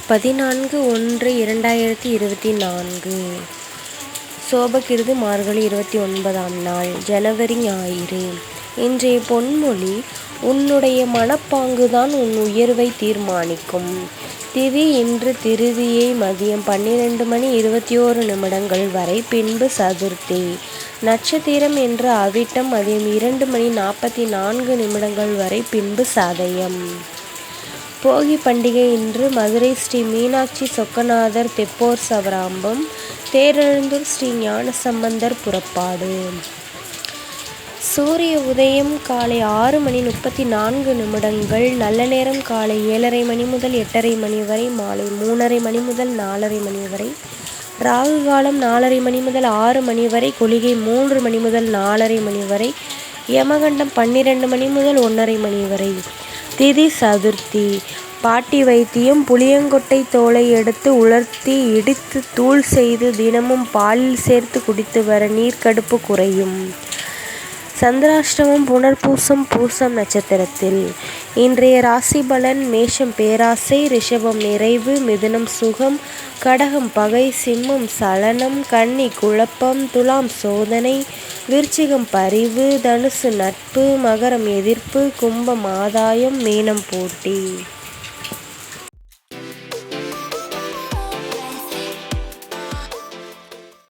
14/1/2024 சோபகிருது மார்கழி 29ஆம் நாள் ஜனவரி ஞாயிறு. இன்றைய பொன்மொழி: உன்னுடைய மனப்பாங்குதான் உன் உயர்வை தீர்மானிக்கும். திதி இன்று திருதியை மதியம் 12:21 வரை, பின்பு சதுர்த்தி. நட்சத்திரம் என்று அவிட்டம் மதியம் 2:44 வரை, பின்பு சதயம். போகி பண்டிகை இன்று மதுரை ஸ்ரீ மீனாட்சி சொக்கநாதர் தெப்போர் சவராம்பம், தேரெழுந்தூர் ஸ்ரீ ஞானசம்பந்தர் புறப்பாடு. சூரிய உதயம் காலை 6:34. நல்ல நேரம் காலை 7:30 மணி முதல் 8:30 மணி வரை, மாலை 3:30 மணி முதல் 4:30 மணி வரை. ராகு காலம் 4:30 மணி முதல் 6 மணி வரை, குளிகை 3 மணி முதல் 4:30 மணி வரை, யமகண்டம் 12 மணி முதல் 1:30 மணி வரை. திதி சதுர்த்தி. பாட்டி வைத்தியம்: புளியங்கொட்டை தோலை எடுத்து உலர்த்தி இடித்து தூள் செய்து தினமும் பாலில் சேர்த்து குடித்து வர நீர்க்கடுப்பு குறையும். சந்திராஷ்டமம் புனர்பூசம் பூசம் நட்சத்திரத்தில். இன்றைய ராசி பலன்: மேஷம் பேராசை, ரிஷபம் நிறைவு, மிதுனம் சுகம், கடகம் பகை, சிம்மம் சலனம், கன்னி குழப்பம், துலாம் சோதனை, விருச்சிகம் பரிவு, தனுசு நட்பு, மகரம் எதிர்ப்பு, கும்பம் ஆதாயம், மீனம் போட்டி.